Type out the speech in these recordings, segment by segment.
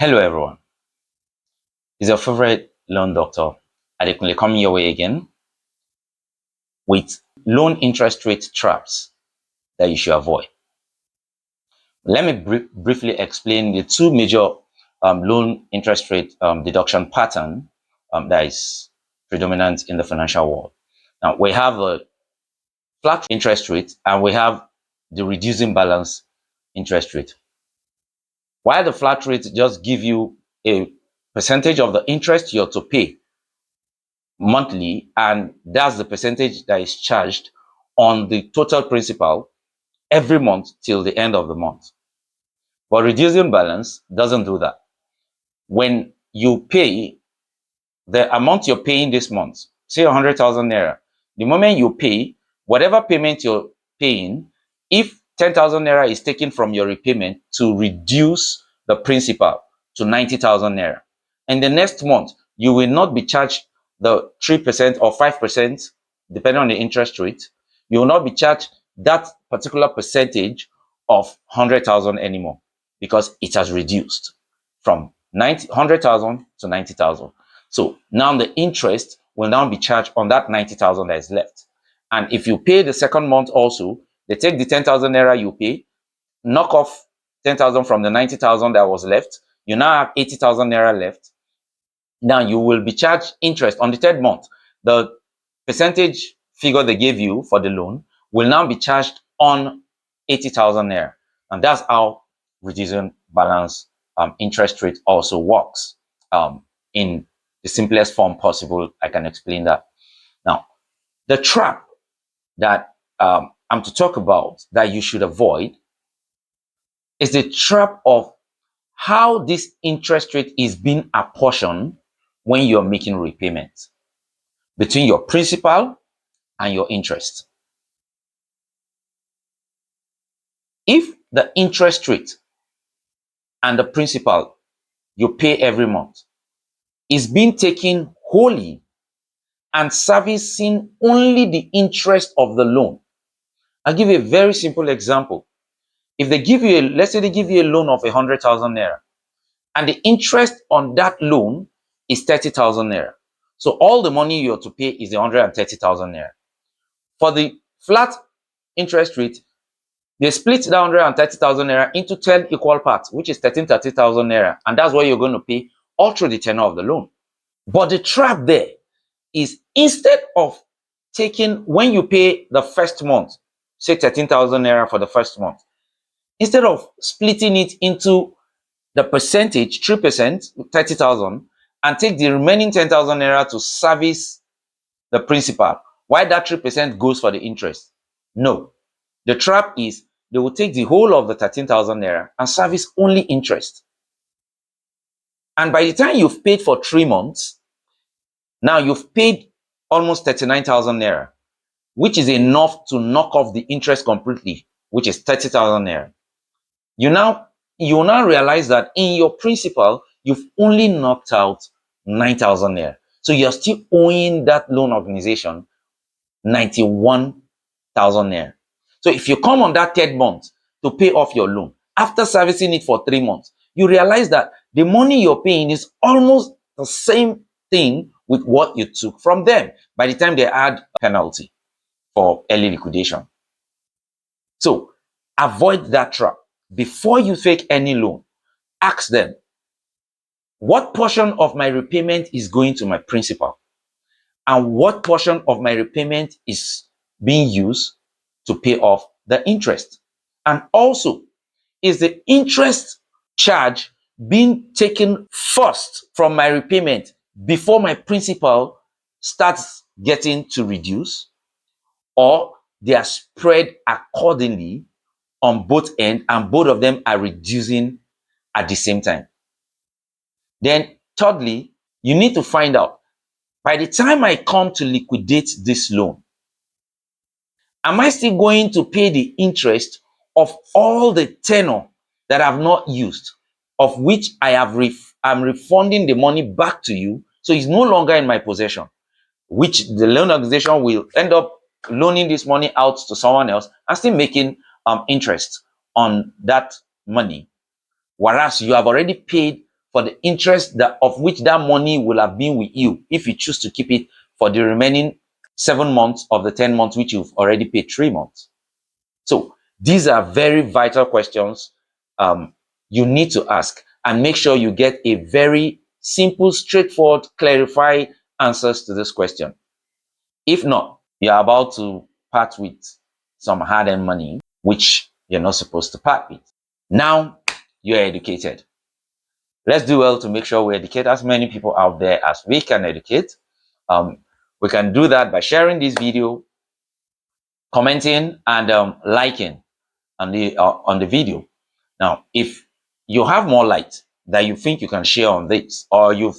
Hello everyone, it's your favorite loan doctor, Adekunle, coming your way again with loan interest rate traps that you should avoid. Let me briefly explain the two major loan interest rate deduction pattern that is predominant in the financial world. Now, we have a flat interest rate and we have the reducing balance interest rate. While the flat rate just give you a percentage of the interest you're to pay monthly, and that's the percentage that is charged on the total principal every month till the end of the month. But reducing balance doesn't do that. When you pay the amount you're paying this month, say 100,000 naira, the moment you pay, whatever payment you're paying, if 10,000 naira is taken from your repayment to reduce the principal to 90,000 naira, and the next month you will not be charged the 3% or 5%, depending on the interest rate. You will not be charged that particular percentage of 100,000 anymore because it has reduced from 100,000 to 90,000. So now the interest will now be charged on that 90,000 that is left. And if you pay the second month also, they take the 10,000 naira you pay, knock off 10,000 from the 90,000 that was left. You now have 80,000 naira left. Now you will be charged interest on the third month. The percentage figure they gave you for the loan will now be charged on 80,000 naira. And that's how reducing balance interest rate also works in the simplest form possible. I can explain that. Now, the trap that I'm to talk about that you should avoid is the trap of how this interest rate is being apportioned when you're making repayments between your principal and your interest. If the interest rate and the principal you pay every month is being taken wholly and servicing only the interest of the loan, I'll give you a very simple example. If they give you let's say they give you a loan of 100,000 naira and the interest on that loan is 30,000 naira. So all the money you're to pay is 130,000 naira. For the flat interest rate, they split that 130,000 naira into 10 equal parts, which is 30,000 naira. And that's what you're going to pay all through the tenure of the loan. But the trap there is instead of taking, when you pay the first month, say 13,000 naira for the first month, instead of splitting it into the percentage, 3%, 30,000, and take the remaining 10,000 naira to service the principal, why that 3% goes for the interest? No. The trap is they will take the whole of the 13,000 naira and service only interest. And by the time you've paid for 3 months, now you've paid almost 39,000 naira, which is enough to knock off the interest completely, which is 30,000 naira. You now realize that in your principal, you've only knocked out 9,000 naira. So you're still owing that loan organization 91,000 naira. So if you come on that third month to pay off your loan, after servicing it for 3 months, you realize that the money you're paying is almost the same thing with what you took from them by the time they add a penalty for early liquidation. So avoid that trap. Before you take any loan, ask them, what portion of my repayment is going to my principal? And what portion of my repayment is being used to pay off the interest? And also, is the interest charge being taken first from my repayment before my principal starts getting to reduce? Or they are spread accordingly on both ends and both of them are reducing at the same time? Then thirdly, you need to find out, by the time I come to liquidate this loan, am I still going to pay the interest of all the tenor that I've not used, of which I'm refunding the money back to you, so it's no longer in my possession, which the loan organization will end up loaning this money out to someone else and still making interest on that money, whereas you have already paid for the interest that of which that money will have been with you if you choose to keep it for the remaining 7 months of the 10 months which you've already paid 3 months. So these are very vital questions you need to ask, and make sure you get a very simple, straightforward, clarified answers to this question. If not, you're about to part with some hard-earned money which you're not supposed to part with. Now you're educated. Let's do well to make sure we educate as many people out there as we can educate. We can do that by sharing this video, commenting, and liking on the video. Now, if you have more light that you think you can share on this, or you've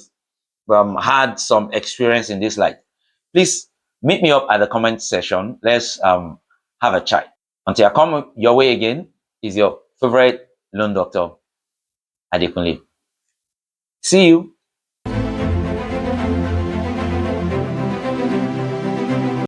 had some experience in this light, please meet me up at the comment section. Let's have a chat. Until I come your way again, is your favorite loan doctor, Adekunle. See you.